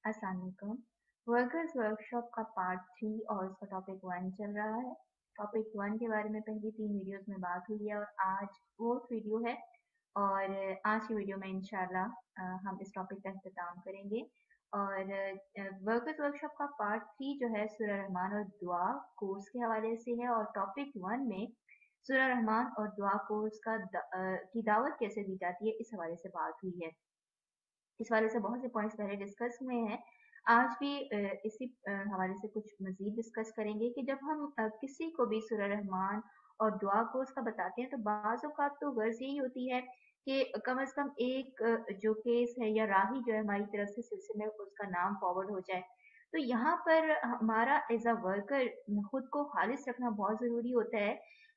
अस्सलाम वालेकुम। Workers workshop का पार्ट 3 और उसका टॉपिक 1 चल रहा है। टॉपिक 1 के बारे में पहली 3 वीडियोस में बात हुई है और आज फोर्थ वीडियो है। और आज की वीडियो में इंशाल्लाह हम इस टॉपिक का इख्तिताम करेंगे। और वर्कर्स वर्कशॉप का पार्ट 3 जो है सूरह रहमान और दुआ कोर्स के हवाले से है, और टॉपिक 1 में सूरह रहमान और दुआ कोर्स की दावत कैसे दी जाती है, इस हवाले से बात हुई है। इस वाले से बहुत से पॉइंट्स पहले डिस्कस हुए हैं। आज भी इसी हवाले से कुछ मजीद डिस्कस करेंगे कि जब हम किसी को भी सूरह रहमान और दुआ को उसका बताते हैं तो बाज़ औक़ात तो गर्ज यही होती है कि कम से कम एक जो केस है या राही जो है हमारी तरफ से सिलसिले में उसका नाम फॉरवर्ड हो जाए। तो यहाँ पर हमारा एज अ वर्कर खुद को खालिस रखना बहुत ज़रूरी होता है,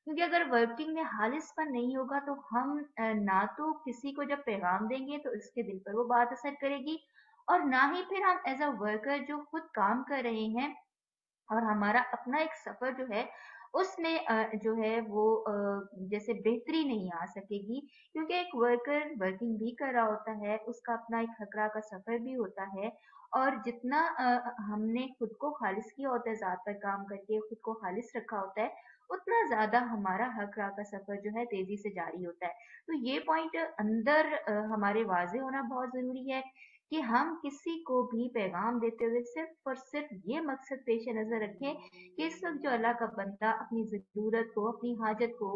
क्योंकि अगर वर्किंग में खालिसपन नहीं होगा तो हम ना तो किसी को जब पैगाम देंगे तो उसके दिल पर वो बात असर करेगी, और ना ही फिर हम एज अ वर्कर जो खुद काम कर रहे हैं और हमारा अपना एक सफर जो है उसमें जो है वो जैसे बेहतरी नहीं आ सकेगी, क्योंकि एक वर्कर वर्किंग भी कर रहा होता है, उसका अपना एक खतरा का सफर भी होता है। और जितना हमने खुद को खालिस किया होता है, ज़ात पर काम करके खुद को खालिस रखा होता है, उतना ज्यादा हमारा हक राह का सफर जो है तेजी से जारी होता है। तो ये पॉइंट अंदर हमारे वाजे होना बहुत जरूरी है कि हम किसी को भी पैगाम देते हुए सिर्फ और सिर्फ ये मकसद पेश नजर रखें कि इस वक्त जो अल्लाह का बंदा अपनी ज़रूरत को, अपनी हाजत को,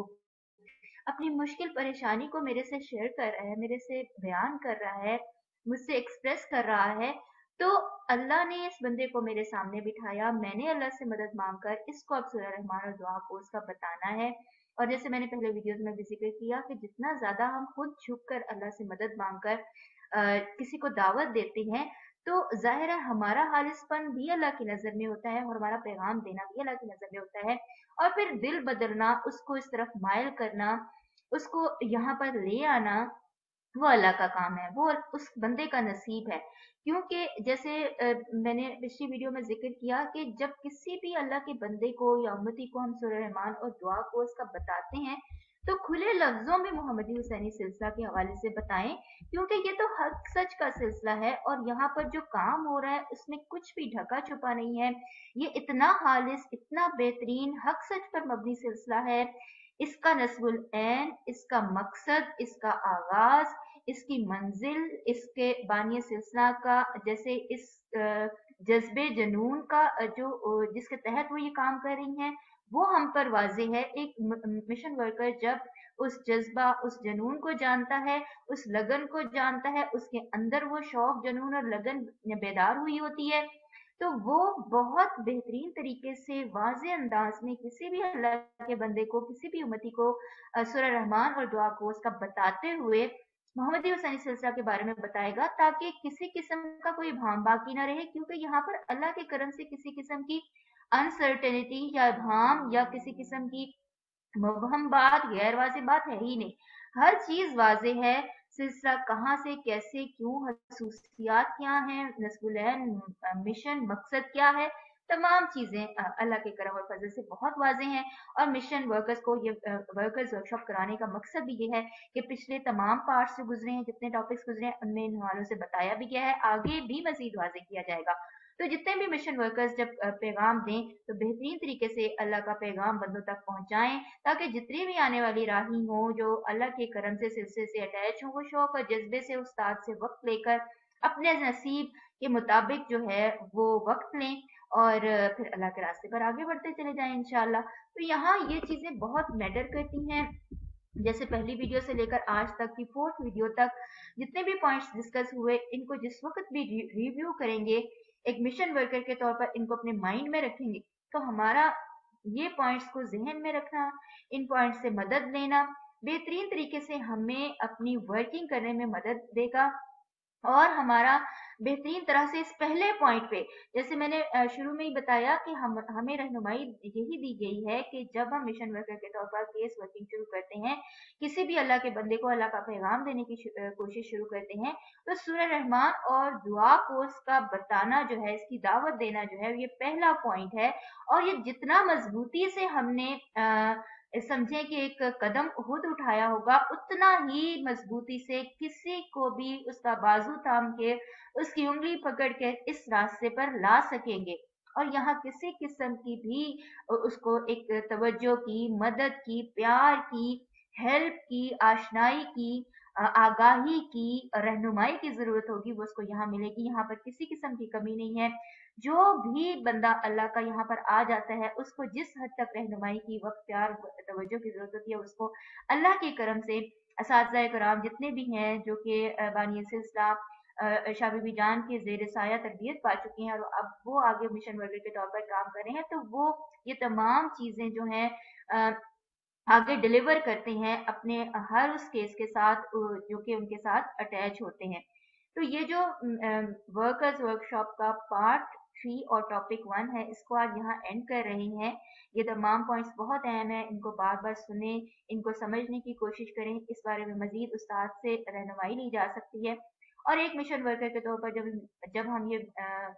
अपनी मुश्किल परेशानी को मेरे से शेयर कर रहा है, मेरे से बयान कर रहा है, मुझसे एक्सप्रेस कर रहा है, तो अल्लाह ने इस बंदे को मेरे सामने बिठाया, मैंने अल्लाह से मदद मांगकर इसको अब सूरह रहमान और दुआ को उसका बताना है। और जैसे मैंने पहले वीडियोस में भी जिक्र किया कि जितना ज्यादा हम खुद झुककर अल्लाह से मदद मांगकर किसी को दावत देते हैं, तो जाहिर है हमारा खालिसपन भी अल्लाह की नजर में होता है और हमारा पैगाम देना भी अल्लाह की नजर में होता है। और फिर दिल बदलना, उसको इस तरफ मायल करना, उसको यहाँ पर ले आना, वो अल्लाह का काम है, वो उस बंदे का नसीब है। क्योंकि जैसे मैंने पिछली वीडियो में जिक्र किया कि जब किसी भी अल्लाह के बंदे को या उम्मती को हम सूरह रहमान और दुआ को उसका बताते हैं, तो खुले लफ्जों में मोहम्मदी हुसैनी सिलसिला के हवाले से बताएं, क्योंकि ये तो हक सच का सिलसिला है और यहाँ पर जो काम हो रहा है उसमें कुछ भी ढका छुपा नहीं है। ये इतना खालिस, इतना बेहतरीन हक सच पर मबनी सिलसिला है। इसका नस्बुल ऐन, इसका मकसद, इसका आगाज, इसकी मंजिल, इसके बानी सिलसिला का, जैसे इस जज्बे जनून का जिसके तहत वो ये काम कर रही हैं, वो हम पर वाज़े है। एक मिशन वर्कर जब उस जज्बा, उस जनून को जानता है, उस लगन को जानता है, उसके अंदर वो शौक, जनून और लगन बेदार हुई होती है, तो वो बहुत बेहतरीन तरीके से वाज़े अंदाज में किसी भी अल्लाह के बंदे को, किसी भी उम्मती को सूरह रहमान और दुआ को उसका बताते हुए मोहम्मदी हुसैनी सिलसिला के बारे में बताएगा, ताकि किसी किस्म का कोई भाम बाकी ना रहे, क्योंकि यहाँ पर अल्लाह के करम से किसी किस्म की अनसर्टेनिटी या भाम या किसी किस्म की मुबहम बात, गैर वाज़ेह बात है ही नहीं। हर चीज वाज़ेह है। सिलसिला कहाँ से, कैसे, क्यों, खसूसियात क्या हैं, नस्बुलैन, मिशन, मकसद क्या है, तमाम चीजें अल्लाह के करम और फजल से बहुत वाज़ेह हैं। और मिशन वर्कर्स को ये वर्कर्स वर्कशॉप कराने का मकसद भी ये है कि पिछले तमाम पार्ट्स जो गुजरे हैं, जितने टॉपिक्स गुजरे हैं, उनमें इन हवालों से बताया भी गया है, आगे भी मजीद वाज़ेह किया जाएगा। तो जितने भी मिशन वर्कर्स जब पैगाम दें तो बेहतरीन तरीके से अल्लाह का पैगाम बंदों तक पहुंचाएं, ताकि जितनी भी आने वाली राही हो जो अल्लाह के करम से सिलसिले से अटैच हो, वो शौक और जज्बे से उस्ताद से वक्त लेकर अपने नसीब के मुताबिक जो है वो वक्त लें और फिर अल्लाह के रास्ते पर आगे बढ़ते चले जाएं इंशाल्लाह। तो यहाँ ये चीजें बहुत मैटर करती हैं। जैसे पहली वीडियो से लेकर आज तक की फोर्थ वीडियो तक जितने भी पॉइंट्स डिस्कस हुए, इनको जिस वक्त भी रिव्यू करेंगे, एक मिशन वर्कर के तौर पर इनको अपने माइंड में रखेंगे, तो हमारा ये पॉइंट्स को जहन में रखना, इन पॉइंट्स से मदद लेना बेहतरीन तरीके से हमें अपनी वर्किंग करने में मदद देगा। और हमारा बेहतरीन तरह से इस पहले पॉइंट पे, जैसे मैंने शुरू में ही बताया कि हमें रहनुमाई यही दी गई है कि जब हम मिशन वर्कर के तौर पर केस वर्किंग शुरू करते हैं, किसी भी अल्लाह के बंदे को अल्लाह का पैगाम देने की कोशिश शुरू करते हैं, तो सूरह रहमान और दुआ कोर्स का बताना जो है, इसकी दावत देना जो है, ये पहला पॉइंट है। और ये जितना मजबूती से हमने समझें कि एक कदम खुद उठाया होगा, उतना ही मजबूती से किसी को भी उसका बाजू थाम के, उसकी उंगली पकड़ के इस रास्ते पर ला सकेंगे। और यहाँ किसी किस्म की भी उसको एक तवज्जो की, मदद की, प्यार की, हेल्प की, आशनाई की, आगाही की, रहनुमाई की जरूरत होगी, वो उसको यहाँ मिलेगी। यहाँ पर किसी किस्म की कमी नहीं है। जो भी बंदा अल्लाह का यहाँ पर आ जाता है, उसको जिस हद तक रहनुमाई की, वक्त, प्यार, तवज्जो की जरूरत होती है, उसको अल्लाह के करम से असातिज़ाए कराम जितने भी हैं, जो कि बानी सिलसिला शाह बीबी जान के ज़ेर साया तरबियत पा चुकी हैं और अब वो आगे मिशन वर्कर के तौर पर काम कर रहे हैं, तो वो ये तमाम चीज़ें जो हैं आगे डिलीवर करते हैं अपने हर उस केस के साथ जो कि उनके साथ अटैच होते हैं। तो ये जो वर्कर्स वर्कशॉप का पार्ट 3 और टॉपिक 1 है, इसको आज यहाँ एंड कर रहे हैं। ये तमाम पॉइंट्स बहुत अहम है, इनको बार बार सुने, इनको समझने की कोशिश करें। इस बारे में मजीद उस्ताद से रहनुमाई ली जा सकती है। और एक मिशन वर्कर के तौर पर जब जब हम ये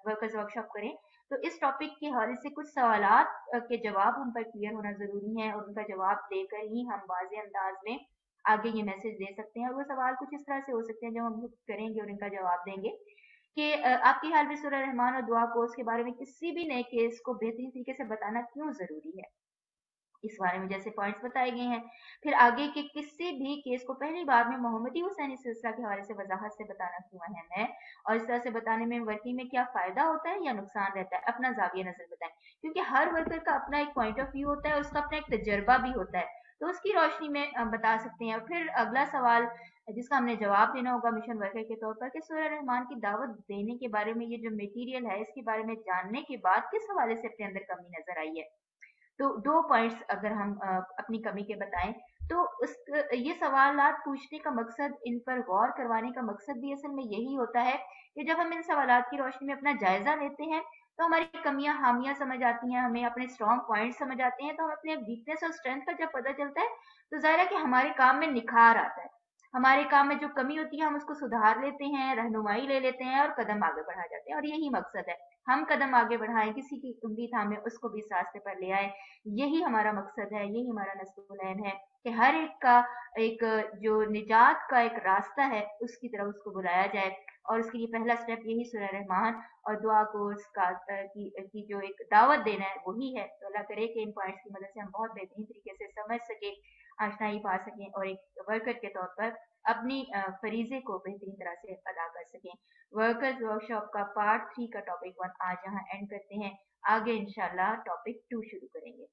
वर्कर्स वर्कशॉप करें, तो इस टॉपिक के हवाले से कुछ सवालात के जवाब हम पर क्लियर होना ज़रूरी है, और उनका जवाब देकर ही हम वाज़ेह अंदाज में आगे ये मैसेज दे सकते हैं। और वो सवाल कुछ इस तरह से हो सकते हैं, जब हम करेंगे और इनका जवाब देंगे कि आपके ख्याल में सूरह रहमान और दुआ कोर्स के बारे में किसी भी नए केस को बेहतरीन तरीके से बताना क्यों ज़रूरी है? इस बारे में जैसे पॉइंट्स बताए गए हैं। फिर आगे के किसी भी केस को पहली बार में मोहम्मदी हुसैनी सिलसिला के हवाले से वजाहत से बताना क्यों अहम है, और इस तरह से बताने में वर्किंग में क्या फायदा होता है या नुकसान रहता है, अपना जाविया नजर बताएं। क्योंकि हर वर्कर का अपना एक पॉइंट ऑफ व्यू होता है, उसका अपना एक तजर्बा भी होता है, तो उसकी रोशनी में बता सकते हैं। फिर अगला सवाल जिसका हमने जवाब देना होगा मिशन वर्कर के तौर पर, कि सूरह रहमान की दावत देने के बारे में, ये जो मटेरियल है इसके बारे में जानने के बाद किस हवाले से अपने अंदर कमी नजर आई है। तो 2 पॉइंट्स अगर हम अपनी कमी के बताएं, तो उस ये सवालात पूछने का मकसद, इन पर गौर करवाने का मकसद भी असल में यही होता है कि जब हम इन सवालात की रोशनी में अपना जायजा लेते हैं, तो हमारी कमियां हामियां समझ आती हैं, हमें अपने स्ट्रॉन्ग पॉइंट समझ आते हैं, तो हम अपने वीकनेस और स्ट्रेंथ का जब पता चलता है, तो जाहिर है कि हमारे काम में निखार आता है। हमारे काम में जो कमी होती है हम उसको सुधार लेते हैं, रहनुमाई ले लेते हैं और कदम आगे बढ़ा जाते हैं, और यही मकसद है। हम कदम आगे बढ़ाएं, किसी की उंगली थामे उसको भी इस रास्ते पर ले आए, यही हमारा मकसद है, यही हमारा नस्ल है कि हर एक का एक जो निजात का एक रास्ता है उसकी तरफ उसको बुलाया जाए। और उसके लिए पहला स्टेप यही सूरह रहमान और दुआ कोर्स का की जो एक दावत देना है वही है। तो अल्लाह करे कि इन पॉइंट्स की मदद से हम बहुत बेहतरीन तरीके से समझ सके, आशनाई पा सकें, और एक वर्कर के तौर पर अपनी फरीजे को बेहतरीन तरह से अदा कर सकें। वर्कर्स वर्कशॉप का पार्ट 3 का टॉपिक 1 आज यहाँ एंड करते हैं। आगे इंशाल्लाह टॉपिक 2 शुरू करेंगे।